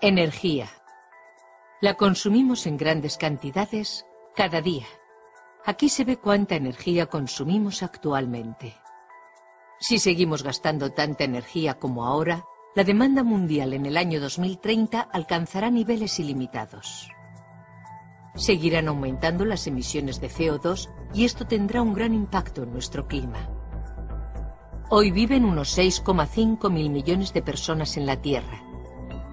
Energía. La consumimos en grandes cantidades cada día. Aquí se ve cuánta energía consumimos actualmente. Si seguimos gastando tanta energía como ahora, la demanda mundial en el año 2030 alcanzará niveles ilimitados. Seguirán aumentando las emisiones de CO2 y esto tendrá un gran impacto en nuestro clima. Hoy viven unos 6,5 mil millones de personas en la Tierra.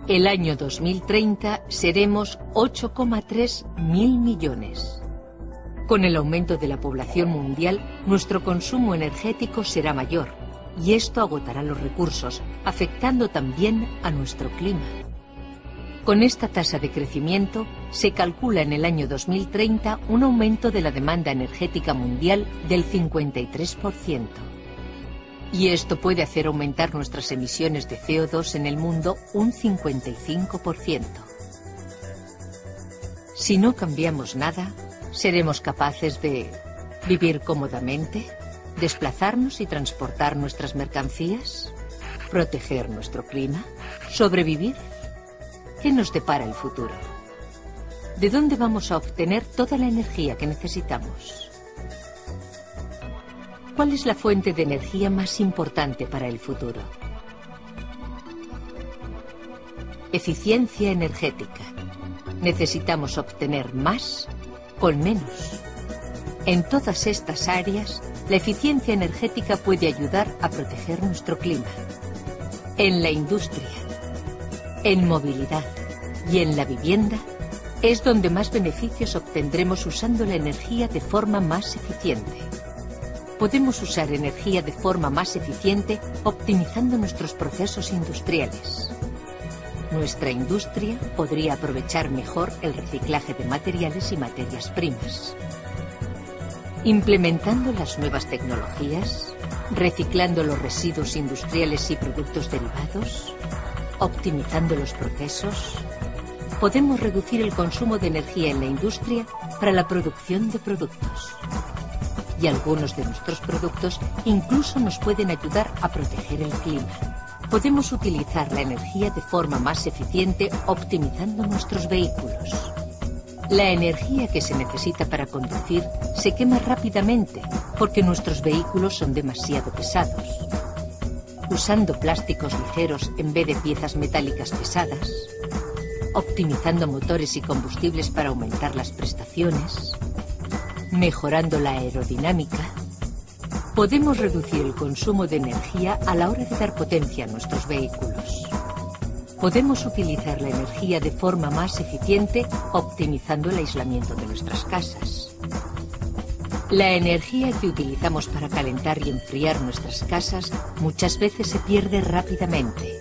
El año 2030 seremos 8,3 mil millones. Con el aumento de la población mundial, nuestro consumo energético será mayor, y esto agotará los recursos, afectando también a nuestro clima. Con esta tasa de crecimiento, se calcula en el año 2030 un aumento de la demanda energética mundial del 53%. Y esto puede hacer aumentar nuestras emisiones de CO2 en el mundo un 55%. Si no cambiamos nada, ¿seremos capaces de vivir cómodamente, desplazarnos y transportar nuestras mercancías, proteger nuestro clima, sobrevivir? ¿Qué nos depara el futuro? ¿De dónde vamos a obtener toda la energía que necesitamos? ¿Cuál es la fuente de energía más importante para el futuro? Eficiencia energética. Necesitamos obtener más con menos. En todas estas áreas, la eficiencia energética puede ayudar a proteger nuestro clima. En la industria, en movilidad y en la vivienda, es donde más beneficios obtendremos usando la energía de forma más eficiente. Podemos usar energía de forma más eficiente optimizando nuestros procesos industriales. Nuestra industria podría aprovechar mejor el reciclaje de materiales y materias primas. Implementando las nuevas tecnologías, reciclando los residuos industriales y productos derivados, optimizando los procesos, podemos reducir el consumo de energía en la industria para la producción de productos. Y algunos de nuestros productos incluso nos pueden ayudar a proteger el clima. Podemos utilizar la energía de forma más eficiente optimizando nuestros vehículos. La energía que se necesita para conducir se quema rápidamente porque nuestros vehículos son demasiado pesados. Usando plásticos ligeros en vez de piezas metálicas pesadas, optimizando motores y combustibles para aumentar las prestaciones, mejorando la aerodinámica, podemos reducir el consumo de energía a la hora de dar potencia a nuestros vehículos. Podemos utilizar la energía de forma más eficiente optimizando el aislamiento de nuestras casas. La energía que utilizamos para calentar y enfriar nuestras casas muchas veces se pierde rápidamente.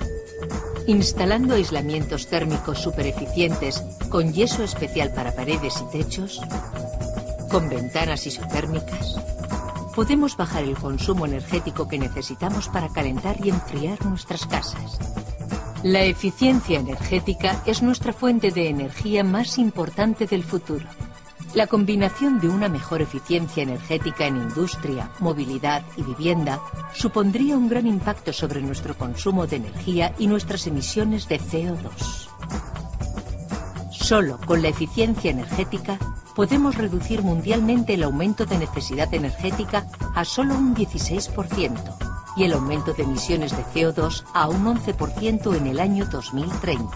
Instalando aislamientos térmicos supereficientes con yeso especial para paredes y techos, con ventanas isotérmicas, podemos bajar el consumo energético que necesitamos para calentar y enfriar nuestras casas. La eficiencia energética es nuestra fuente de energía más importante del futuro. La combinación de una mejor eficiencia energética en industria, movilidad y vivienda supondría un gran impacto sobre nuestro consumo de energía y nuestras emisiones de CO2. Solo con la eficiencia energética podemos reducir mundialmente el aumento de necesidad energética a solo un 16% y el aumento de emisiones de CO2 a un 11% en el año 2030.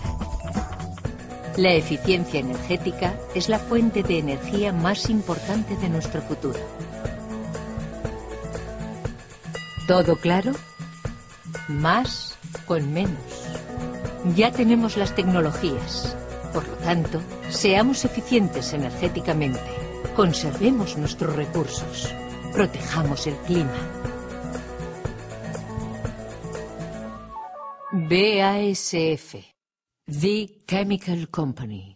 La eficiencia energética es la fuente de energía más importante de nuestro futuro. ¿Todo claro? Más con menos. Ya tenemos las tecnologías. Por lo tanto, seamos eficientes energéticamente, conservemos nuestros recursos, protejamos el clima. BASF, The Chemical Company.